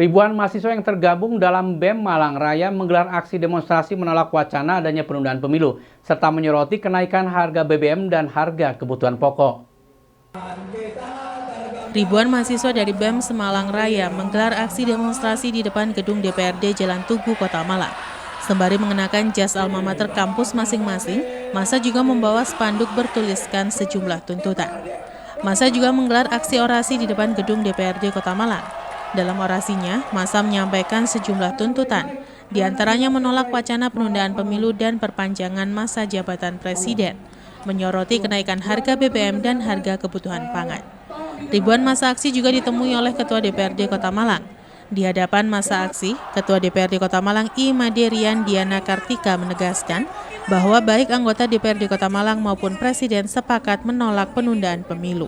Ribuan mahasiswa yang tergabung dalam BEM Malang Raya menggelar aksi demonstrasi menolak wacana adanya penundaan pemilu, serta menyoroti kenaikan harga BBM dan harga kebutuhan pokok. Ribuan mahasiswa dari BEM Semalang Raya menggelar aksi demonstrasi di depan gedung DPRD Jalan Tugu, Kota Malang. Sembari mengenakan jas alma mater kampus masing-masing, massa juga membawa spanduk bertuliskan sejumlah tuntutan. Massa juga menggelar aksi orasi di depan gedung DPRD Kota Malang. Dalam orasinya, massa menyampaikan sejumlah tuntutan, di antaranya menolak wacana penundaan pemilu dan perpanjangan masa jabatan presiden, menyoroti kenaikan harga BBM dan harga kebutuhan pangan. Ribuan massa aksi juga ditemui oleh Ketua DPRD Kota Malang. Di hadapan massa aksi, Ketua DPRD Kota Malang I. Maderian Diana Kartika menegaskan bahwa baik anggota DPRD Kota Malang maupun Presiden sepakat menolak penundaan pemilu.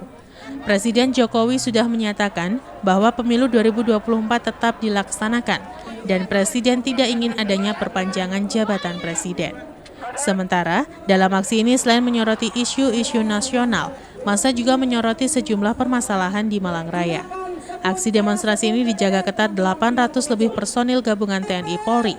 Presiden Jokowi sudah menyatakan bahwa pemilu 2024 tetap dilaksanakan dan Presiden tidak ingin adanya perpanjangan jabatan Presiden. Sementara, dalam aksi ini selain menyoroti isu-isu nasional, massa juga menyoroti sejumlah permasalahan di Malang Raya. Aksi demonstrasi ini dijaga ketat 800 lebih personil gabungan TNI Polri.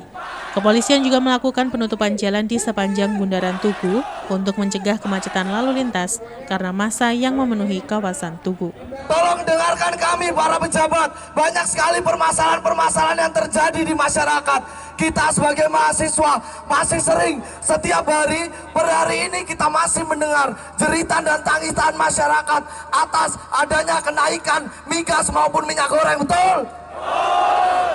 Kepolisian juga melakukan penutupan jalan di sepanjang Bundaran Tugu untuk mencegah kemacetan lalu lintas karena massa yang memenuhi kawasan Tugu. Tolong dengarkan kami para pejabat, banyak sekali permasalahan-permasalahan yang terjadi di masyarakat. Kita sebagai mahasiswa masih sering setiap hari per hari ini kita masih mendengar jeritan dan tangisan masyarakat atas adanya kenaikan migas maupun minyak goreng, betul?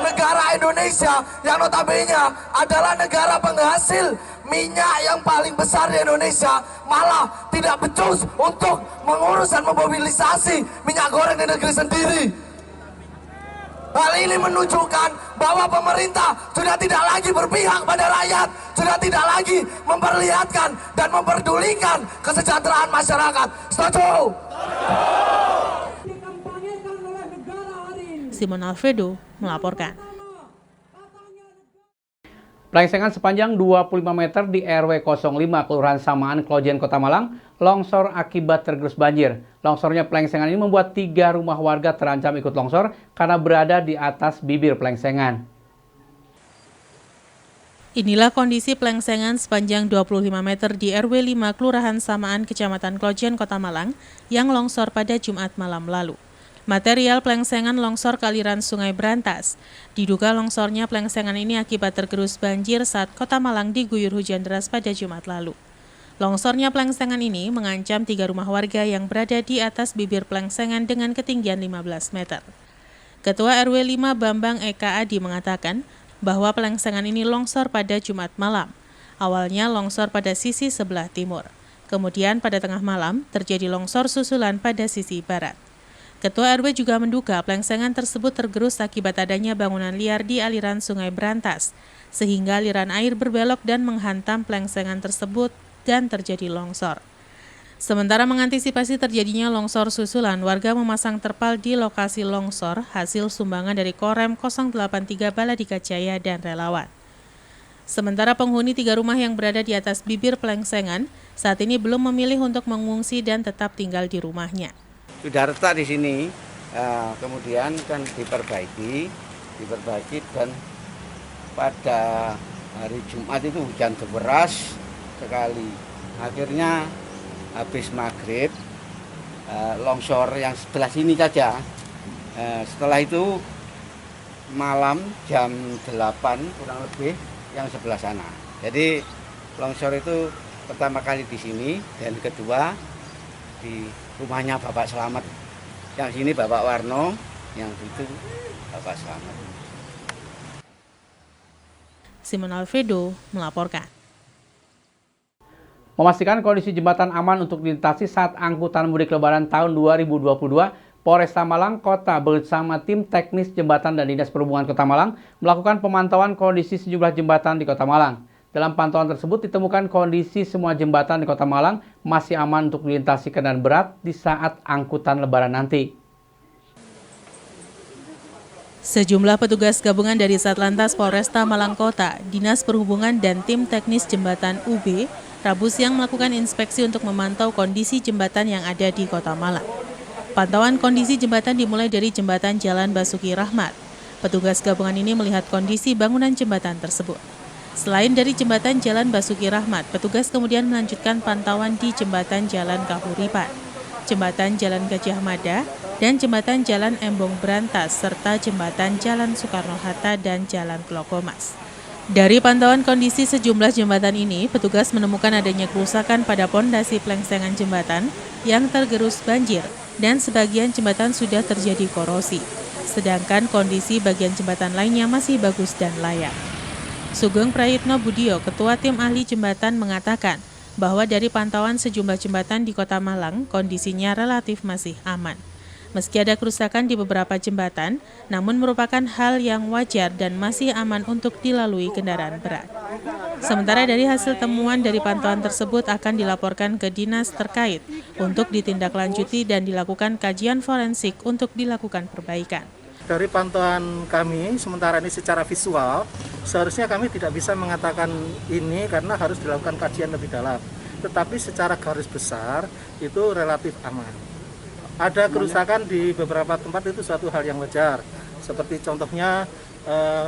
Negara Indonesia yang notabene adalah negara penghasil minyak yang paling besar di Indonesia malah tidak becus untuk mengurus dan memobilisasi minyak goreng di negeri sendiri. Hal ini menunjukkan bahwa pemerintah sudah tidak lagi berpihak pada rakyat, sudah tidak lagi memperlihatkan dan memperdulikan kesejahteraan masyarakat. Setuju? Simon Alfredo melaporkan. Pelengsengan sepanjang 25 meter di RW 05 Kelurahan Samaan, Klojen, Kota Malang, longsor akibat tergerus banjir. Longsornya pelengsengan ini membuat 3 rumah warga terancam ikut longsor karena berada di atas bibir pelengsengan. Inilah kondisi pelengsengan sepanjang 25 meter di RW 5 Kelurahan Samaan, Kecamatan Klojen, Kota Malang, yang longsor pada Jumat malam lalu. Material pelengsengan longsor ke aliran Sungai Brantas. Diduga longsornya pelengsengan ini akibat tergerus banjir saat Kota Malang diguyur hujan deras pada Jumat lalu. Longsornya pelengsengan ini mengancam 3 rumah warga yang berada di atas bibir pelengsengan dengan ketinggian 15 meter. Ketua RW 5 Bambang Eka Adi mengatakan bahwa pelengsengan ini longsor pada Jumat malam. Awalnya longsor pada sisi sebelah timur. Kemudian pada tengah malam terjadi longsor susulan pada sisi barat. Ketua RW juga menduga pelengsengan tersebut tergerus akibat adanya bangunan liar di aliran Sungai Brantas, sehingga aliran air berbelok dan menghantam pelengsengan tersebut dan terjadi longsor. Sementara mengantisipasi terjadinya longsor susulan, warga memasang terpal di lokasi longsor hasil sumbangan dari Korem 083 Baladika Jaya dan relawan. Sementara penghuni 3 rumah yang berada di atas bibir pelengsengan saat ini belum memilih untuk mengungsi dan tetap tinggal di rumahnya. Sudah retak di sini, kemudian kan diperbaiki dan pada hari Jumat itu hujan deras sekali. Akhirnya habis maghrib longsor yang sebelah sini saja. Setelah itu malam jam 8 kurang lebih yang sebelah sana. Jadi longsor itu pertama kali di sini dan kedua di rumahnya Bapak Selamat. Yang sini Bapak Warno, yang itu Bapak Selamat. Simon Alfredo melaporkan. Memastikan kondisi jembatan aman untuk dilintasi saat angkutan mudik lebaran tahun 2022, Polresta Malang Kota bersama tim teknis jembatan dan Dinas Perhubungan Kota Malang melakukan pemantauan kondisi sejumlah jembatan di Kota Malang. Dalam pantauan tersebut ditemukan kondisi semua jembatan di Kota Malang masih aman untuk dilintasi kendaraan berat di saat angkutan lebaran nanti. Sejumlah petugas gabungan dari Satlantas Polresta Malang Kota, Dinas Perhubungan dan tim teknis jembatan UB, Rabu siang melakukan inspeksi untuk memantau kondisi jembatan yang ada di Kota Malang. Pantauan kondisi jembatan dimulai dari jembatan Jalan Basuki Rahmat. Petugas gabungan ini melihat kondisi bangunan jembatan tersebut. Selain dari jembatan Jalan Basuki Rahmat, petugas kemudian melanjutkan pantauan di jembatan Jalan Kahuripan, jembatan Jalan Gajah Mada, dan jembatan Jalan Embong Brantas, serta jembatan Jalan Soekarno-Hatta dan Jalan Klokomas. Dari pantauan kondisi sejumlah jembatan ini, petugas menemukan adanya kerusakan pada pondasi plengsengan jembatan yang tergerus banjir dan sebagian jembatan sudah terjadi korosi. Sedangkan kondisi bagian jembatan lainnya masih bagus dan layak. Sugeng Prayitno Budio, Ketua Tim Ahli Jembatan, mengatakan bahwa dari pantauan sejumlah jembatan di Kota Malang, kondisinya relatif masih aman. Meski ada kerusakan di beberapa jembatan, namun merupakan hal yang wajar dan masih aman untuk dilalui kendaraan berat. Sementara dari hasil temuan dari pantauan tersebut akan dilaporkan ke dinas terkait untuk ditindaklanjuti dan dilakukan kajian forensik untuk dilakukan perbaikan. Dari pantauan kami, sementara ini secara visual, seharusnya kami tidak bisa mengatakan ini karena harus dilakukan kajian lebih dalam. Tetapi secara garis besar, itu relatif aman. Ada kerusakan di beberapa tempat, itu suatu hal yang wajar. Seperti contohnya,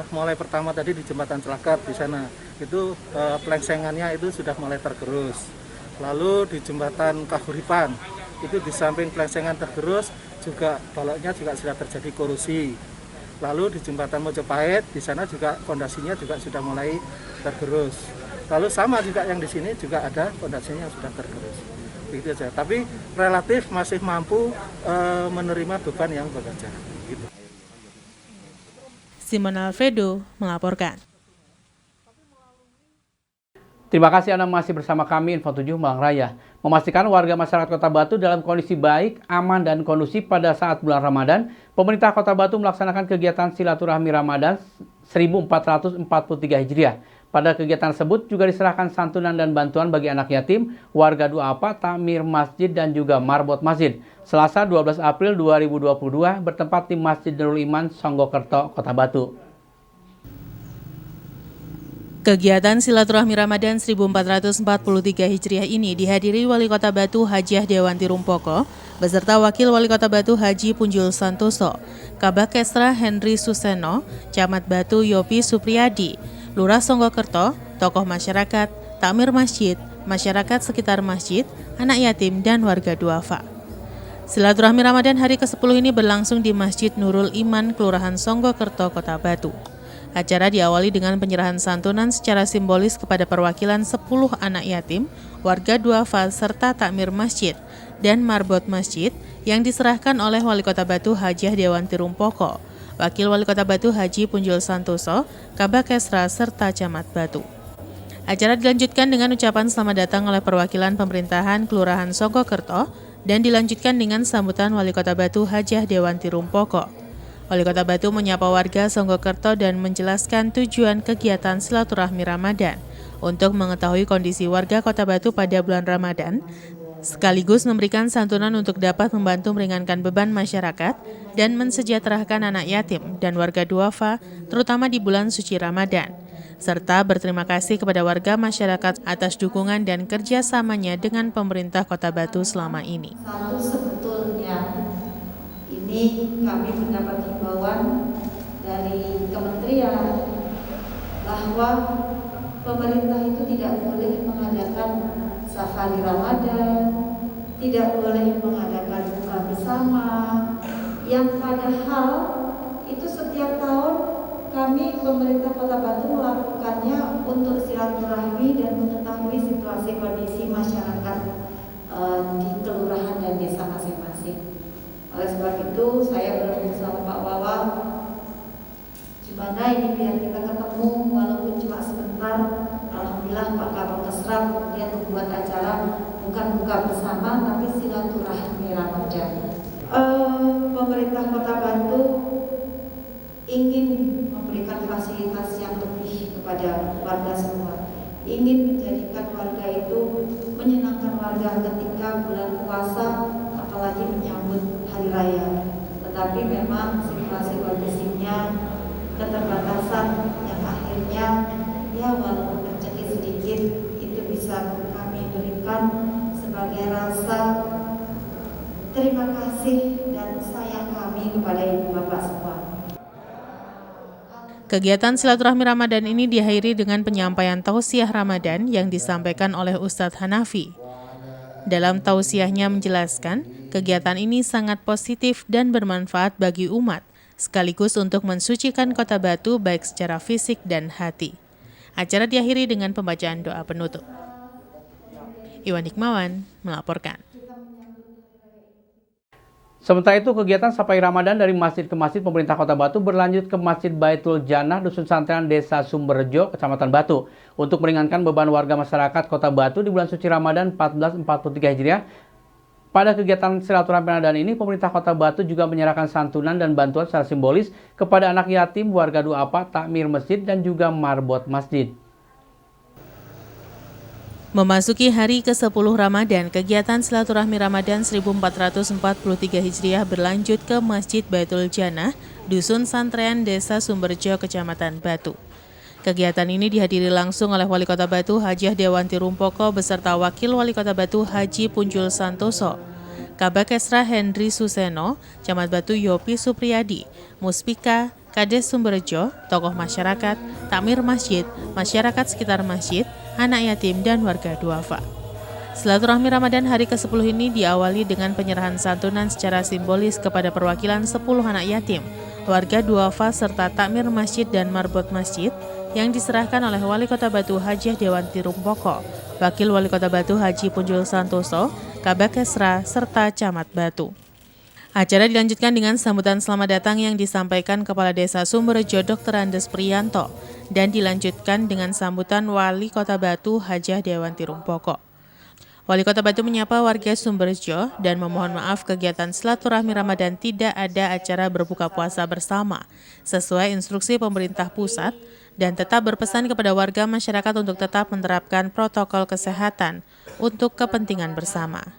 mulai pertama tadi di Jembatan Celakat di sana, itu plengsengannya itu sudah mulai tergerus. Lalu di Jembatan Kahuripan, itu di samping plengsengan tergerus, juga baloknya juga sudah terjadi korosi. Lalu di Jembatan Mojopahit, di sana juga fondasinya juga sudah mulai tergerus. Lalu sama juga yang di sini juga ada fondasinya yang sudah tergerus. Begitu saja. Tapi relatif masih mampu menerima beban yang wajar. Gitu. Simon Alfredo melaporkan. Terima kasih Anda masih bersama kami Info 7 Malang Raya. Memastikan warga masyarakat Kota Batu dalam kondisi baik, aman, dan kondusif pada saat bulan Ramadan, pemerintah Kota Batu melaksanakan kegiatan silaturahmi Ramadan 1443 Hijriah. Pada kegiatan tersebut juga diserahkan santunan dan bantuan bagi anak yatim, warga duafa, takmir masjid, dan juga marbot masjid. Selasa 12 April 2022 bertempat di Masjid Nurul Iman, Songgokerto, Kota Batu. Kegiatan silaturahmi Ramadan 1443 Hijriah ini dihadiri Wali Kota Batu Hajiah Dewanti Rumpoko beserta Wakil Wali Kota Batu Haji Punjul Santoso, Kabak Kesra Henry Suseno, Camat Batu Yopi Supriyadi, Lurah Songgokerto, tokoh masyarakat, takmir masjid, masyarakat sekitar masjid, anak yatim, dan warga duafa. Silaturahmi Ramadan hari ke-10 ini berlangsung di Masjid Nurul Iman, Kelurahan Songgokerto, Kota Batu. Acara diawali dengan penyerahan santunan secara simbolis kepada perwakilan 10 anak yatim, warga duafa, serta takmir masjid dan marbot masjid yang diserahkan oleh Wali Kota Batu Hajiah Dewanti Rumpoko, Wakil Wali Kota Batu Haji Punjul Santoso, Kabak Kesra, serta Camat Batu. Acara dilanjutkan dengan ucapan selamat datang oleh perwakilan pemerintahan Kelurahan Songgokerto dan dilanjutkan dengan sambutan Wali Kota Batu Hajiah Dewanti Rumpoko. Wali Kota Batu menyapa warga Songgokerto dan menjelaskan tujuan kegiatan silaturahmi Ramadan untuk mengetahui kondisi warga Kota Batu pada bulan Ramadan, sekaligus memberikan santunan untuk dapat membantu meringankan beban masyarakat dan mensejahterakan anak yatim dan warga duafa, terutama di bulan suci Ramadan, serta berterima kasih kepada warga masyarakat atas dukungan dan kerjasamanya dengan pemerintah Kota Batu selama ini. Satu, sebetulnya ini kami mendapat himbauan dari kementerian bahwa pemerintah itu tidak boleh mengadakan safari Ramadan, tidak boleh mengadakan buka bersama, yang padahal itu setiap tahun kami pemerintah Kota Batu melakukannya untuk silaturahmi dan mengetahui situasi kondisi masyarakat di kelurahan dan desa masing-masing. Oleh sebab itu saya bertemu sama Pak Wawa, gimana ini biar kita ketemu walaupun cuma sebentar. Alhamdulillah Pak Kabak Kesra kemudian membuat acara bukan buka bersama tapi silaturahmi Ramadan. Pemerintah Kota Batu ingin memberikan fasilitas yang lebih kepada warga semua, ingin menjadikan warga itu menyenangkan warga ketika bulan puasa, apalagi menyambut hari raya. Tetapi memang situasi kondisinya keterbatasan yang akhirnya ya walaupun rezeki sedikit itu bisa kami berikan sebagai rasa terima kasih dan sayang kami kepada ibu bapak semua. Kegiatan silaturahmi Ramadan ini diakhiri dengan penyampaian tausiah Ramadan yang disampaikan oleh Ustadz Hanafi. Dalam tausiahnya menjelaskan, kegiatan ini sangat positif dan bermanfaat bagi umat, sekaligus untuk mensucikan Kota Batu baik secara fisik dan hati. Acara diakhiri dengan pembacaan doa penutup. Iwan Hikmawan melaporkan. Sementara itu, kegiatan Sapai Ramadan dari masjid ke masjid pemerintah Kota Batu berlanjut ke Masjid Baitul Jannah Dusun Santren Desa Sumberjo, Kecamatan Batu, untuk meringankan beban warga masyarakat Kota Batu di bulan suci Ramadan 1443 Hijriah. Pada kegiatan silaturahmi Ramadan ini, pemerintah Kota Batu juga menyerahkan santunan dan bantuan secara simbolis kepada anak yatim, warga duafa, takmir masjid, dan juga marbot masjid. Memasuki hari ke-10 Ramadan, kegiatan silaturahmi Ramadan 1443 Hijriah berlanjut ke Masjid Baitul Jannah, Dusun Santren Desa Sumberjo, Kecamatan Batu. Kegiatan ini dihadiri langsung oleh Wali Kota Batu Hajah Dewanti Rumpoko beserta Wakil Wali Kota Batu Haji Punjul Santoso, Kabak Esra Hendri Suseno, Camat Batu Yopi Supriyadi, Muspika, Kades Sumberjo, tokoh masyarakat, takmir masjid, masyarakat sekitar masjid, anak yatim, dan warga duafa. Silaturahmi Ramadan hari ke-10 ini diawali dengan penyerahan santunan secara simbolis kepada perwakilan 10 anak yatim, warga duafa serta takmir masjid dan marbot masjid yang diserahkan oleh Wali Kota Batu Hajah Dewanti Rumpoko, Wakil Wali Kota Batu Haji Punjul Santoso, Kabak Esra, serta Camat Batu. Acara dilanjutkan dengan sambutan selamat datang yang disampaikan Kepala Desa Sumberjo Dr. Andes Priyanto dan dilanjutkan dengan sambutan Wali Kota Batu Hajah Dewanti Rumpoko. Wali Kota Batu menyapa warga Sumberjo dan memohon maaf kegiatan silaturahmi Ramadan tidak ada acara berbuka puasa bersama sesuai instruksi pemerintah pusat dan tetap berpesan kepada warga masyarakat untuk tetap menerapkan protokol kesehatan untuk kepentingan bersama.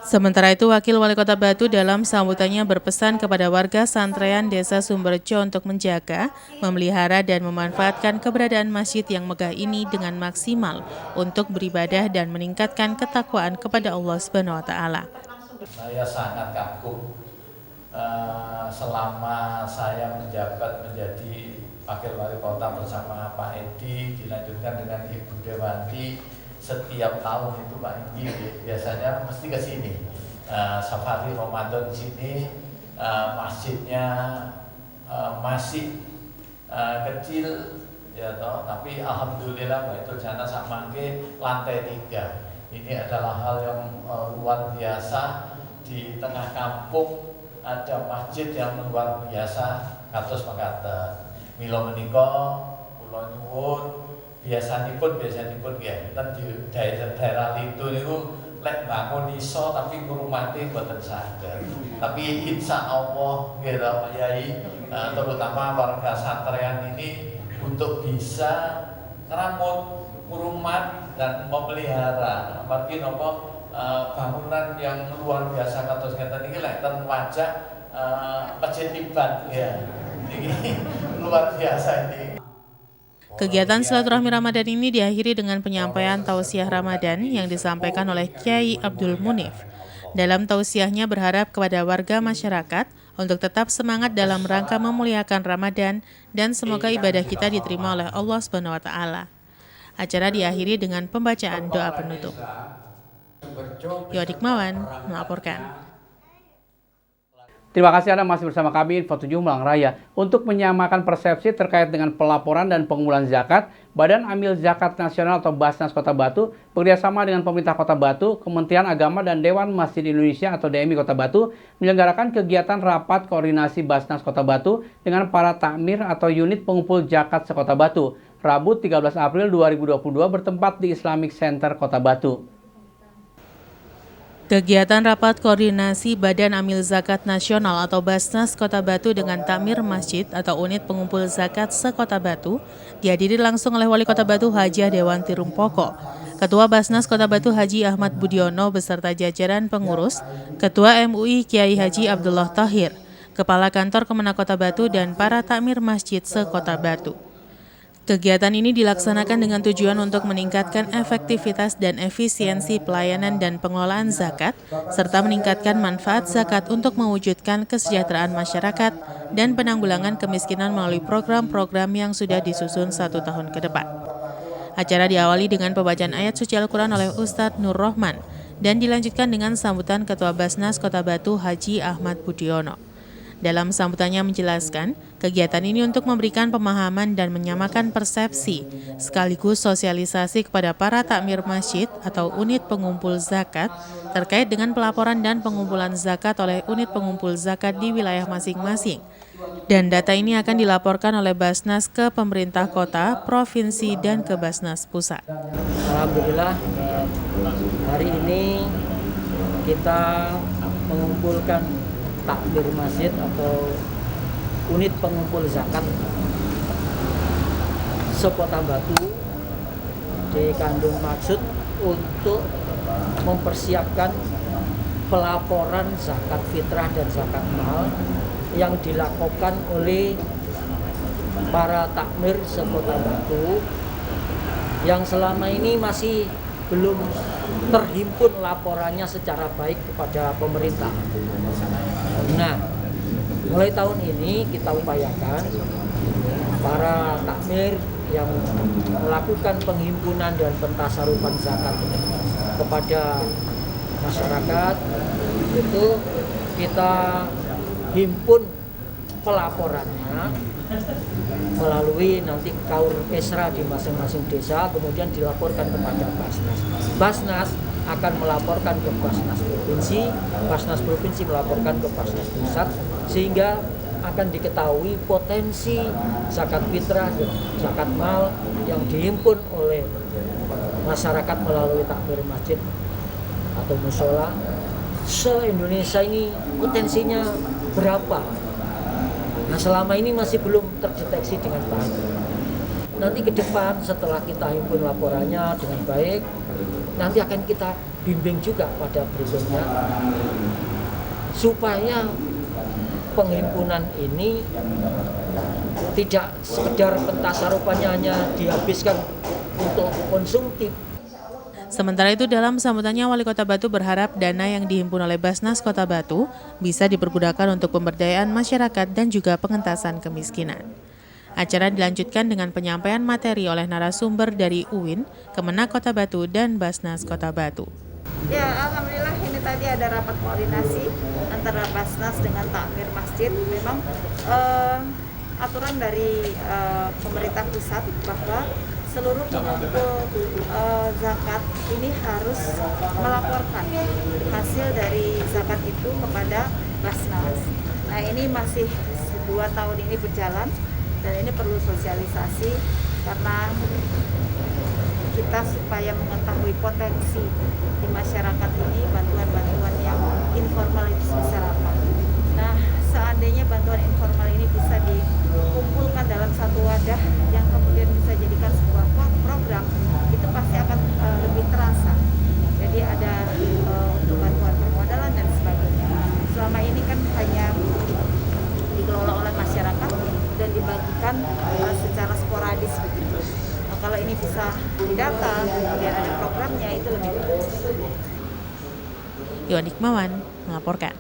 Sementara itu, Wakil Wali Kota Batu dalam sambutannya berpesan kepada warga santrean Desa Sumberjo untuk menjaga, memelihara, dan memanfaatkan keberadaan masjid yang megah ini dengan maksimal untuk beribadah dan meningkatkan ketakwaan kepada Allah SWT. Saya sangat kagum selama saya menjabat menjadi Wakil Wali Kota bersama Pak Edi, dilanjutkan dengan Ibu Dewanti. Setiap tahun itu Pak Edi biasanya mesti ke sini. Safari Ramadan di sini, masjidnya masih kecil ya toh, tapi alhamdulillah Baitul Jannah sama ke lantai 3. Ini adalah hal yang luar biasa. Di tengah kampung ada masjid yang luar biasa. Kados makaten. Mila menika kula nyuwun biasanipun ya, dan di daerah itu niku lek bangun iso tapi ngurmati mboten saged. Tapi insya Allah nggih Pak Yai, terutama warga santrean ini untuk bisa ngramut, ngurmat dan memelihara. Amargi napa bangunan yang luar biasa kados ngeten iki lek ten wajah Masjid Tiban ya. Ini luar biasa ini. Kegiatan silaturahmi Ramadan ini diakhiri dengan penyampaian tausiah Ramadan yang disampaikan oleh Kiai Abdul Munif. Dalam tausiahnya berharap kepada warga masyarakat untuk tetap semangat dalam rangka memuliakan Ramadan dan semoga ibadah kita diterima oleh Allah SWT. Acara diakhiri dengan pembacaan doa penutup. Iwan Hikmawan melaporkan. Terima kasih Anda masih bersama kami Info 7 Malang Raya. Untuk menyamakan persepsi terkait dengan pelaporan dan pengumpulan zakat, Badan Amil Zakat Nasional atau Basnas Kota Batu bekerjasama dengan pemerintah Kota Batu, Kementerian Agama dan Dewan Masjid Indonesia atau DMI Kota Batu menyelenggarakan kegiatan rapat koordinasi Basnas Kota Batu dengan para takmir atau unit pengumpul zakat sekota Batu, Rabu 13 April 2022 bertempat di Islamic Center Kota Batu. Kegiatan rapat koordinasi Badan Amil Zakat Nasional atau Basnas Kota Batu dengan takmir masjid atau unit pengumpul zakat sekota Batu dihadiri langsung oleh Wali Kota Batu Hajah Dewanti Rumpoko, Ketua Basnas Kota Batu Haji Ahmad Budiono beserta jajaran pengurus, Ketua MUI Kiai Haji Abdullah Tahir, Kepala Kantor Kemenak Kota Batu dan para takmir masjid sekota Batu. Kegiatan ini dilaksanakan dengan tujuan untuk meningkatkan efektivitas dan efisiensi pelayanan dan pengelolaan zakat, serta meningkatkan manfaat zakat untuk mewujudkan kesejahteraan masyarakat dan penanggulangan kemiskinan melalui program-program yang sudah disusun 1 tahun ke depan. Acara diawali dengan pembacaan ayat suci Al-Quran oleh Ustadz Nur Rohman dan dilanjutkan dengan sambutan Ketua Basnas Kota Batu Haji Ahmad Budiono. Dalam sambutannya menjelaskan, kegiatan ini untuk memberikan pemahaman dan menyamakan persepsi, sekaligus sosialisasi kepada para takmir masjid atau unit pengumpul zakat terkait dengan pelaporan dan pengumpulan zakat oleh unit pengumpul zakat di wilayah masing-masing. Dan data ini akan dilaporkan oleh Basnas ke pemerintah kota, provinsi, dan ke Basnas pusat. Alhamdulillah, hari ini kita mengumpulkan takmir masjid atau unit pengumpul zakat se-Kota Batu dikandung maksud untuk mempersiapkan pelaporan zakat fitrah dan zakat mal yang dilakukan oleh para takmir se-Kota Batu yang selama ini masih belum terhimpun laporannya secara baik kepada pemerintah. Nah, mulai tahun ini kita upayakan para takmir yang melakukan penghimpunan dan pentasarupan zakat kepada masyarakat itu kita himpun pelaporannya melalui nanti kaur kesra di masing-masing desa, kemudian dilaporkan kepada Basnas. Basnas akan melaporkan ke Basnas Provinsi melaporkan ke Basnas Pusat, sehingga akan diketahui potensi zakat fitrah dan zakat mal yang dihimpun oleh masyarakat melalui takmir masjid atau musola se-Indonesia ini potensinya berapa. Nah, selama ini masih belum terdeteksi dengan baik. Nanti ke depan setelah kita himpun laporannya dengan baik, nanti akan kita bimbing juga pada berikutnya supaya penghimpunan ini tidak sekedar pentasarupannya hanya dihabiskan untuk konsumtif. Sementara itu, dalam sambutannya, Wali Kota Batu berharap dana yang dihimpun oleh Basnas Kota Batu bisa dipergunakan untuk pemberdayaan masyarakat dan juga pengentasan kemiskinan. Acara dilanjutkan dengan penyampaian materi oleh narasumber dari UIN, Kemenak Kota Batu, dan Basnas Kota Batu. Ya, alhamdulillah ini tadi ada rapat koordinasi antara Basnas dengan takmir masjid. Memang aturan dari pemerintah pusat bahwa seluruh pengumpul zakat ini harus melaporkan hasil dari zakat itu kepada Basnas. Nah, ini masih 2 tahun ini berjalan dan ini perlu sosialisasi karena kita supaya mengetahui potensi di masyarakat ini, bantuan-bantuan yang informal itu sebesar apa. Nah, seandainya bantuan informal ini bisa dikumpulkan dalam satu wadah yang kemudian bisa jadikan sebuah program, itu pasti akan lebih terasa. Jadi ada untuk bantuan permodalan dan sebagainya. Selama ini kan hanya dikelola oleh masyarakat dan dibagikan secara sporadis begitu. Nah, kalau ini bisa didata, kemudian ada programnya, itu lebih bagus. Yohanik Mawan melaporkan.